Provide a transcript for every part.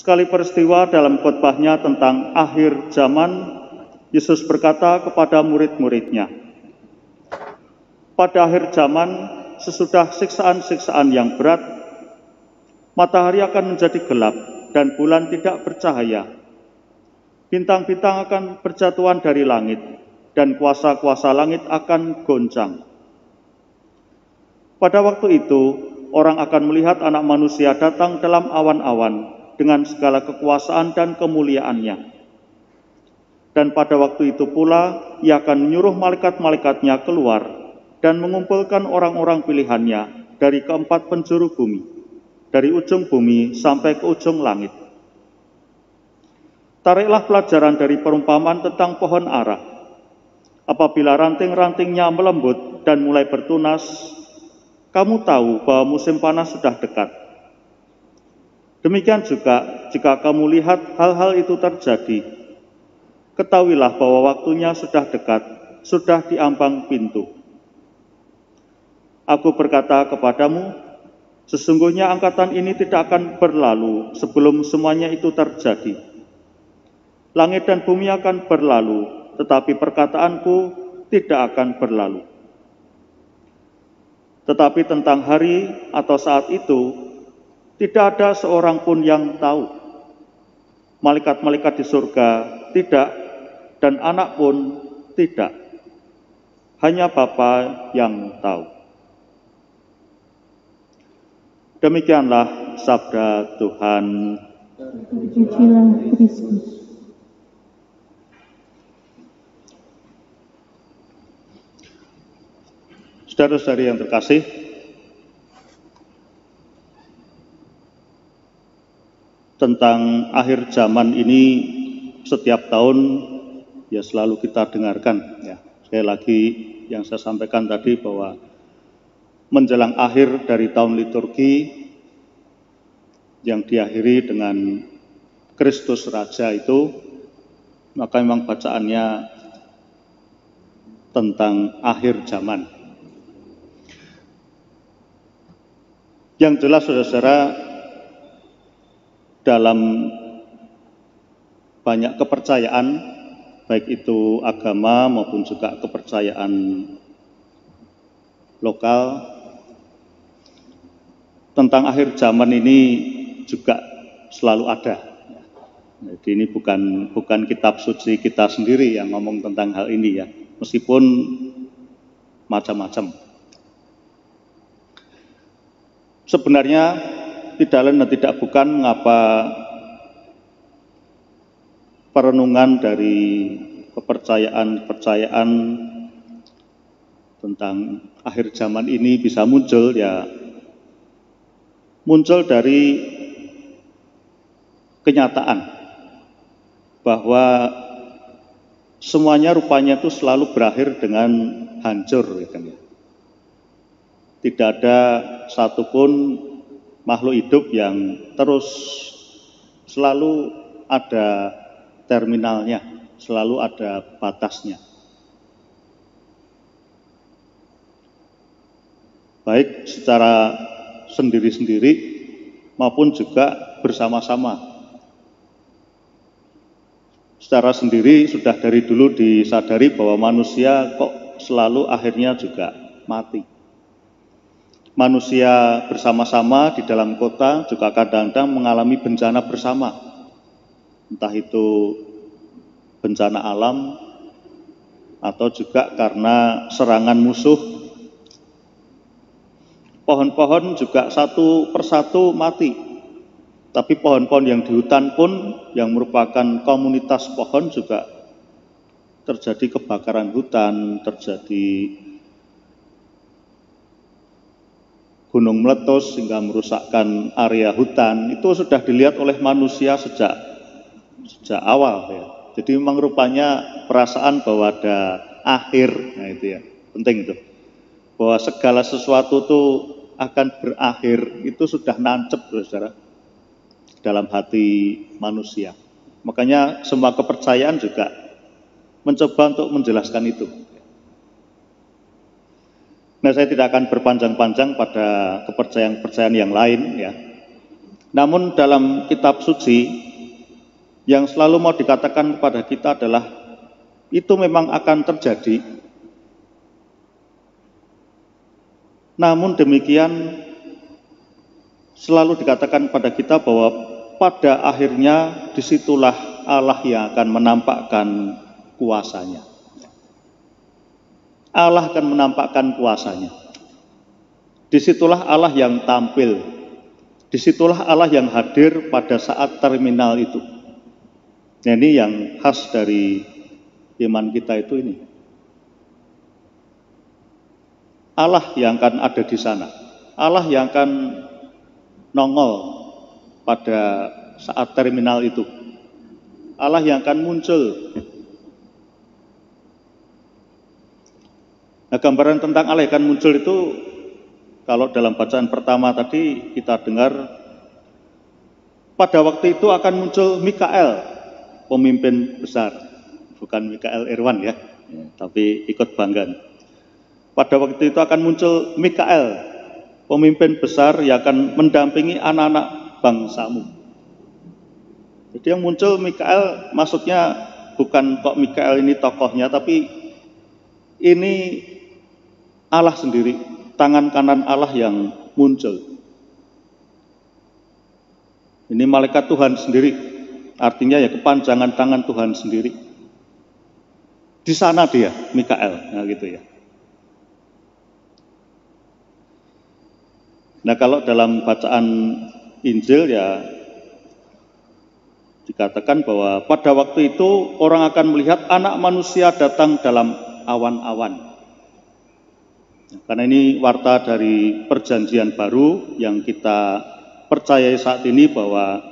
Sekali peristiwa dalam khotbahnya tentang akhir zaman, Yesus berkata kepada murid-muridnya, pada akhir zaman, sesudah siksaan-siksaan yang berat, matahari akan menjadi gelap dan bulan tidak bercahaya. Bintang-bintang akan berjatuhan dari langit dan kuasa-kuasa langit akan goncang. Pada waktu itu, orang akan melihat Anak Manusia datang dalam awan-awan dengan segala kekuasaan dan kemuliaannya. Dan pada waktu itu pula, Ia akan menyuruh malaikat-malaikatnya keluar dan mengumpulkan orang-orang pilihannya dari keempat penjuru bumi, dari ujung bumi sampai ke ujung langit. Tariklah pelajaran dari perumpamaan tentang pohon ara. Apabila ranting-rantingnya melembut dan mulai bertunas, kamu tahu bahwa musim panas sudah dekat. Demikian juga jika kamu lihat hal-hal itu terjadi, ketahuilah bahwa waktunya sudah dekat, sudah di ambang pintu. Aku berkata kepadamu, sesungguhnya angkatan ini tidak akan berlalu sebelum semuanya itu terjadi. Langit dan bumi akan berlalu, tetapi perkataanku tidak akan berlalu. Tetapi tentang hari atau saat itu, tidak ada seorang pun yang tahu. Malaikat-malaikat di surga tidak, dan Anak pun tidak. Hanya Bapa yang tahu. Demikianlah sabda Tuhan. Terpujilah Kristus. Saudara-saudari yang terkasih, tentang akhir zaman ini setiap tahun ya selalu kita dengarkan ya. Sekali lagi yang saya sampaikan tadi bahwa menjelang akhir dari tahun liturgi yang diakhiri dengan Kristus Raja itu, maka memang bacaannya tentang akhir zaman. Yang jelas saudara-saudara, dalam banyak kepercayaan, baik itu agama maupun juga kepercayaan lokal, tentang akhir zaman ini juga selalu ada. Jadi ini bukan kitab suci kita sendiri yang ngomong tentang hal ini ya, meskipun macam-macam. Sebenarnya tidak lain dan tidak bukan mengapa perenungan dari kepercayaan tentang akhir zaman ini bisa muncul ya, muncul dari kenyataan bahwa semuanya rupanya itu selalu berakhir dengan hancur ya kan ya. Tidak ada satupun makhluk hidup yang terus selalu ada terminalnya, selalu ada batasnya. Baik secara sendiri-sendiri maupun juga bersama-sama. Secara sendiri sudah dari dulu disadari bahwa manusia kok selalu akhirnya juga mati. Manusia bersama-sama di dalam kota juga kadang-kadang mengalami bencana bersama. Entah itu bencana alam atau juga karena serangan musuh. Pohon-pohon juga satu persatu mati. Tapi pohon-pohon yang di hutan pun yang merupakan komunitas pohon juga terjadi kebakaran hutan, terjadi gunung meletus sehingga merusakkan area hutan. Itu sudah dilihat oleh manusia sejak awal ya. Jadi memang rupanya perasaan bahwa ada akhir, nah itu ya, penting itu. Bahwa segala sesuatu itu akan berakhir, itu sudah nancep saudara dalam hati manusia. Makanya semua kepercayaan juga mencoba untuk menjelaskan itu. Nah, saya tidak akan berpanjang-panjang pada kepercayaan-kepercayaan yang lain ya. Namun dalam kitab suci yang selalu mau dikatakan kepada kita adalah itu memang akan terjadi. Namun demikian selalu dikatakan pada kita bahwa pada akhirnya disitulah Allah yang akan menampakkan kuasanya. Allah akan menampakkan kuasanya. Disitulah Allah yang tampil. Disitulah Allah yang hadir pada saat terminal itu. Nah, ini yang khas dari iman kita itu ini. Allah yang akan ada di sana. Allah yang akan nongol pada saat terminal itu. Allah yang akan muncul. Nah, gambaran tentang Allah yang akan muncul itu, kalau dalam bacaan pertama tadi kita dengar, pada waktu itu akan muncul Mikael, pemimpin besar. Bukan Mikael Irwan ya, tapi ikut bangga. Pada waktu itu akan muncul Mikael, pemimpin besar yang akan mendampingi anak-anak bangsamu. Jadi yang muncul Mikael maksudnya bukan kok Mikael ini tokohnya, tapi ini Allah sendiri, tangan kanan Allah yang muncul. Ini malaikat Tuhan sendiri, artinya ya kepanjangan tangan Tuhan sendiri. Di sana dia, Mikael, nah gitu ya. Nah, kalau dalam bacaan Injil ya dikatakan bahwa pada waktu itu orang akan melihat anak manusia datang dalam awan-awan. Karena ini warta dari perjanjian baru yang kita percayai saat ini bahwa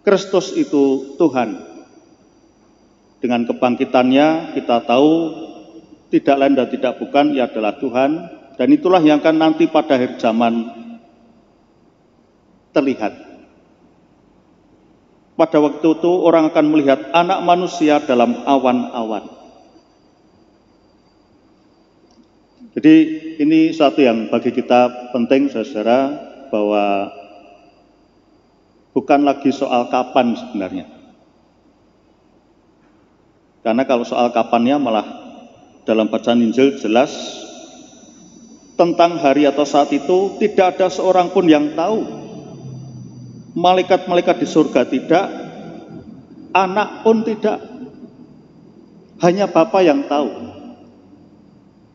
Kristus itu Tuhan. Dengan kebangkitannya kita tahu tidak lain dan tidak bukan ia adalah Tuhan, dan itulah yang akan nanti pada akhir zaman terlihat. Pada waktu itu orang akan melihat anak manusia dalam awan-awan. Jadi ini satu yang bagi kita penting, saudara, bahwa bukan lagi soal kapan sebenarnya. Karena kalau soal kapannya malah dalam bacaan Injil jelas tentang hari atau saat itu tidak ada seorang pun yang tahu. Malaikat-malaikat di surga tidak, anak pun tidak, hanya Bapa yang tahu.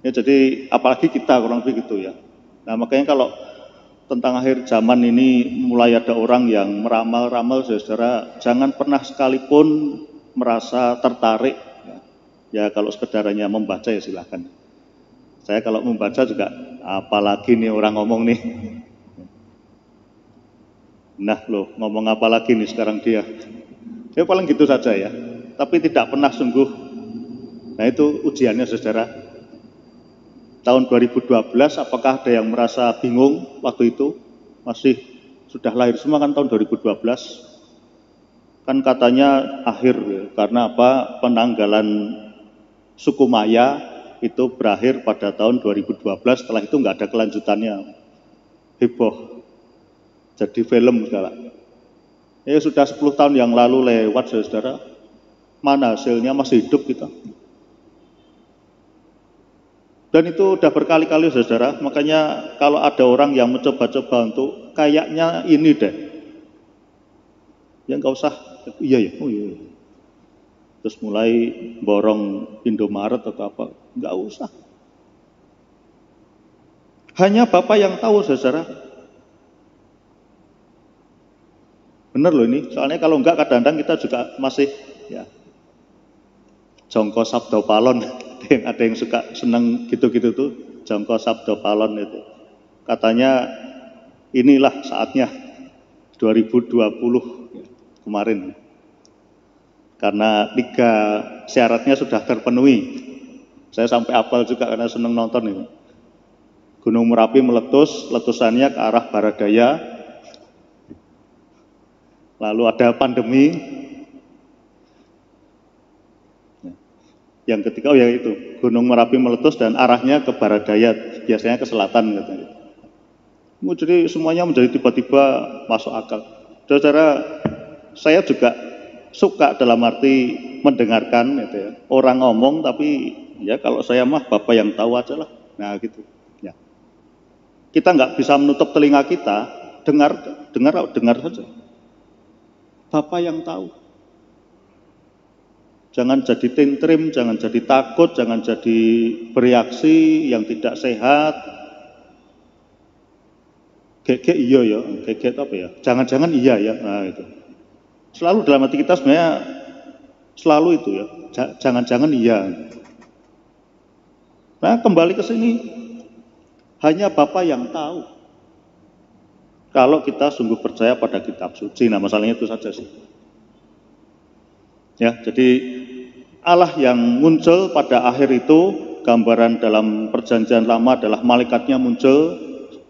Ya, jadi apalagi kita kurang begitu ya. Nah, makanya kalau tentang akhir zaman ini mulai ada orang yang meramal-ramal, saudara, jangan pernah sekalipun merasa tertarik. Ya, kalau sekedarnya membaca ya silahkan. Saya kalau membaca juga, apalagi nih orang ngomong nih. Nah loh, ngomong apa lagi nih sekarang dia. Ya paling gitu saja ya. Tapi tidak pernah sungguh. Nah itu ujiannya, saudara. Tahun 2012 apakah ada yang merasa bingung waktu itu? Masih sudah lahir semua kan tahun 2012. Kan katanya akhir ya, karena apa? Penanggalan suku Maya itu berakhir pada tahun 2012, setelah itu nggak ada kelanjutannya. Heboh. Jadi film segala. Ya sudah 10 tahun yang lalu lewat, saudara. Mana hasilnya, masih hidup kita. Dan itu udah berkali-kali, saudara. Makanya kalau ada orang yang mencoba-coba untuk kayaknya ini deh, ya nggak usah, iya ya, oh iya. Terus mulai borong Indomaret atau apa, nggak usah. Hanya Bapak yang tahu, saudara. Bener loh ini, soalnya kalau enggak kadang-kadang kita juga masih ya jongko sabdo palon. Ada yang suka seneng gitu-gitu tuh, jongko sabdo palon itu. Katanya inilah saatnya 2020 kemarin. Karena 3 syaratnya sudah terpenuhi. Saya sampai apal juga karena seneng nonton ini. Gunung Merapi meletus, letusannya ke arah barat daya. Lalu ada pandemi. Yang ketiga, oh ya itu, Gunung Merapi meletus dan arahnya ke barat daya, biasanya ke selatan katanya. Jadi semuanya menjadi tiba-tiba masuk akal. Saudara, saya juga suka dalam arti mendengarkan gitu ya. Orang ngomong tapi ya kalau saya mah Bapak yang tahu aja lah. Nah gitu. Ya. Kita nggak bisa menutup telinga kita, dengar saja. Bapak yang tahu. Jangan jadi tintrim, jangan jadi takut, jangan jadi bereaksi yang tidak sehat. Gege iya ya, gege apa ya? Jangan-jangan iya ya. Nah itu. Selalu dalam hati kita sebenarnya selalu itu ya. Jangan-jangan iya. Nah kembali ke sini, hanya Bapa yang tahu. Kalau kita sungguh percaya pada kitab suci, nah masalahnya itu saja sih. Ya, jadi Allah yang muncul pada akhir itu, gambaran dalam perjanjian lama adalah malaikatnya muncul,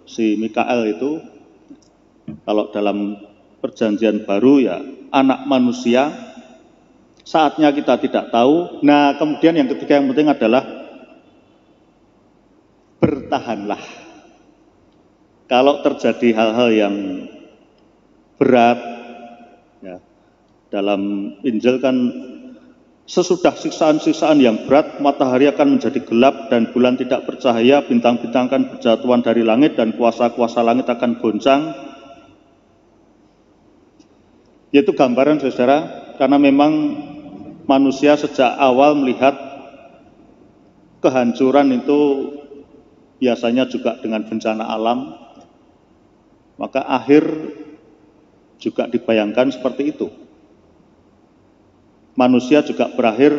si Mikael itu. Kalau dalam perjanjian baru ya anak manusia, saatnya kita tidak tahu. Nah kemudian yang ketiga yang penting adalah bertahanlah. Kalau terjadi hal-hal yang berat, ya, dalam Injil kan sesudah siksaan-siksaan yang berat, matahari akan menjadi gelap dan bulan tidak bercahaya, bintang-bintang akan berjatuhan dari langit dan kuasa-kuasa langit akan goncang. Yaitu gambaran saudara, karena memang manusia sejak awal melihat kehancuran itu biasanya juga dengan bencana alam, maka akhir juga dibayangkan seperti itu. Manusia juga berakhir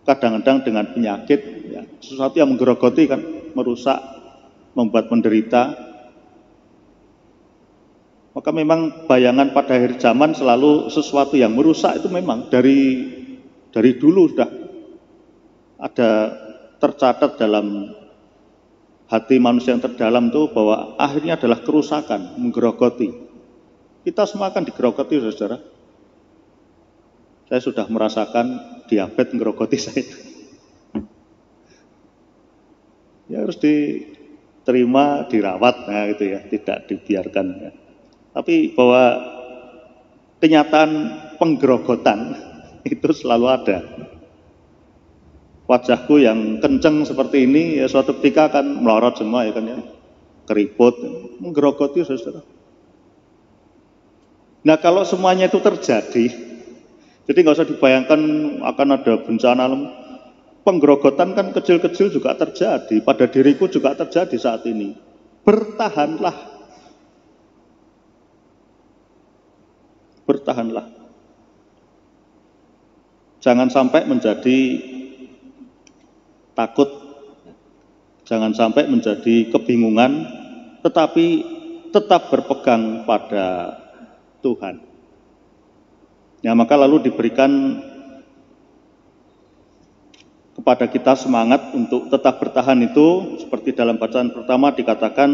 kadang-kadang dengan penyakit, ya, sesuatu yang menggerogoti kan, merusak, membuat menderita. Maka memang bayangan pada akhir zaman selalu sesuatu yang merusak itu memang dari dulu sudah ada tercatat dalam hati manusia yang terdalam itu bahwa akhirnya adalah kerusakan, menggerogoti. Kita semua akan digerogoti, saudara. Saya sudah merasakan diabetes menggerogoti saya. Ya harus diterima, dirawat, nah gitu ya, tidak dibiarkan. Ya. Tapi bahwa kenyataan penggerogotan itu selalu ada. Wajahku yang kenceng seperti ini, ya suatu ketika akan melorot semua ya kan ya, keriput, menggerogoti saudara. Nah kalau semuanya itu terjadi, jadi nggak usah dibayangkan akan ada bencana alam. Penggerogotan kan kecil-kecil juga terjadi, pada diriku juga terjadi saat ini. Bertahanlah. Bertahanlah. Jangan sampai menjadi takut, jangan sampai menjadi kebingungan, tetapi tetap berpegang pada Tuhan. Ya, maka lalu diberikan kepada kita semangat untuk tetap bertahan itu, seperti dalam bacaan pertama dikatakan,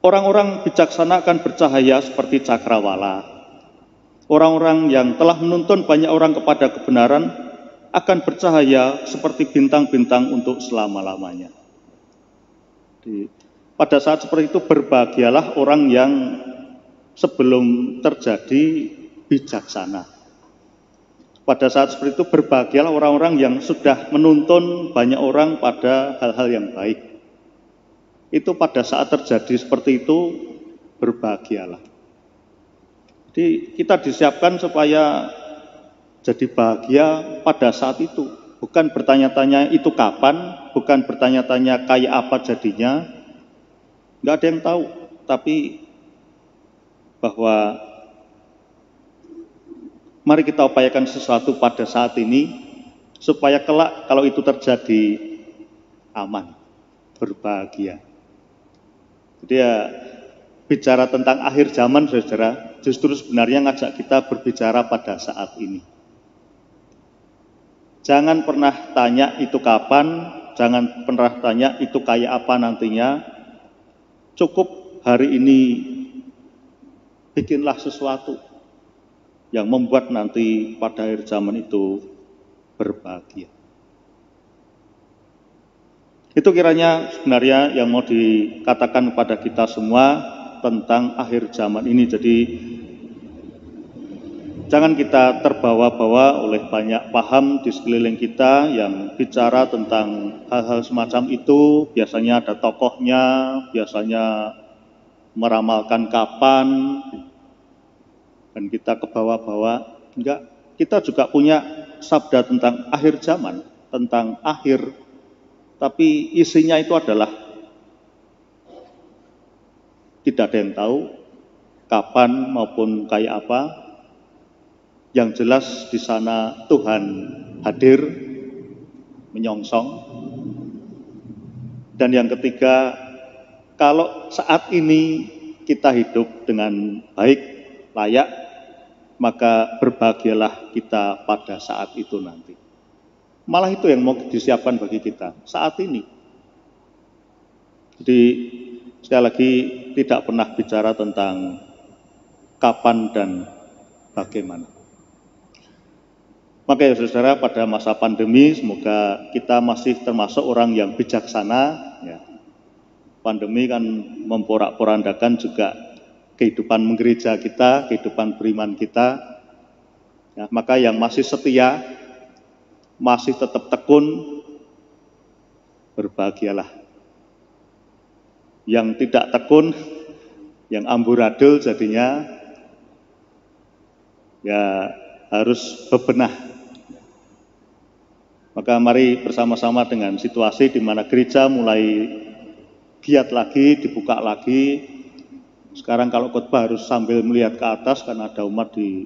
orang-orang bijaksana akan bercahaya seperti cakrawala. Orang-orang yang telah menuntun banyak orang kepada kebenaran akan bercahaya seperti bintang-bintang untuk selama-lamanya. Pada saat seperti itu berbahagialah orang yang sebelum terjadi bijaksana. Pada saat seperti itu berbahagialah orang-orang yang sudah menuntun banyak orang pada hal-hal yang baik. Itu pada saat terjadi seperti itu berbahagialah. Jadi kita disiapkan supaya jadi bahagia pada saat itu. Bukan bertanya-tanya itu kapan, bukan bertanya-tanya kayak apa jadinya. Nggak ada yang tahu, tapi bahwa mari kita upayakan sesuatu pada saat ini supaya kelak kalau itu terjadi aman, berbahagia. Jadi ya bicara tentang akhir zaman saudara, justru sebenarnya ngajak kita berbicara pada saat ini. Jangan pernah tanya itu kapan, jangan pernah tanya itu kayak apa nantinya. Cukup hari ini bikinlah sesuatu yang membuat nanti pada akhir zaman itu berbahagia. Itu kiranya sebenarnya yang mau dikatakan kepada kita semua, tentang akhir zaman ini. Jadi jangan kita terbawa-bawa oleh banyak paham di sekeliling kita yang bicara tentang hal-hal semacam itu. Biasanya ada tokohnya, biasanya meramalkan kapan, dan kita kebawa-bawa. Enggak, kita juga punya sabda tentang akhir zaman, tentang akhir, tapi isinya itu adalah tidak ada yang tahu kapan maupun kayak apa. Yang jelas di sana Tuhan hadir, menyongsong. Dan yang ketiga, kalau saat ini kita hidup dengan baik, layak, maka berbahagialah kita pada saat itu nanti. Malah itu yang mau disiapkan bagi kita saat ini. Jadi sekali lagi tidak pernah bicara tentang kapan dan bagaimana. Maka ya saudara, pada masa pandemi semoga kita masih termasuk orang yang bijaksana. Ya. Pandemi kan memporak-porandakan juga kehidupan menggereja kita, kehidupan beriman kita. Ya, maka yang masih setia, masih tetap tekun, berbahagialah. Yang tidak tekun, yang amburadul jadinya, ya harus bebenah. Maka mari bersama-sama dengan situasi di mana gereja mulai giat lagi, dibuka lagi. Sekarang kalau khotbah harus sambil melihat ke atas karena ada umat di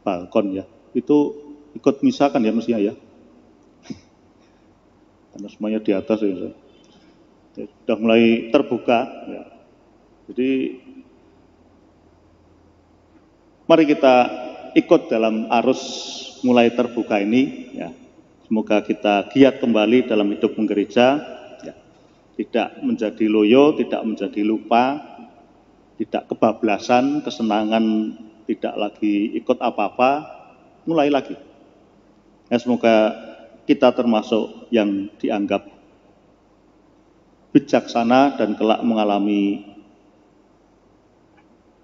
balkon ya. Itu ikut misa kan ya mestinya ya. Karena semuanya di atas ya. Sudah mulai terbuka ya. Jadi mari kita ikut dalam arus mulai terbuka ini ya. Semoga kita giat kembali dalam hidup menggereja, ya. Tidak menjadi loyo, tidak menjadi lupa, tidak kebablasan, kesenangan tidak lagi ikut apa-apa, mulai lagi. Ya, semoga kita termasuk yang dianggap bijaksana dan kelak mengalami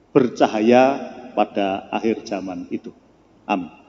bercahaya pada akhir zaman itu. Amin.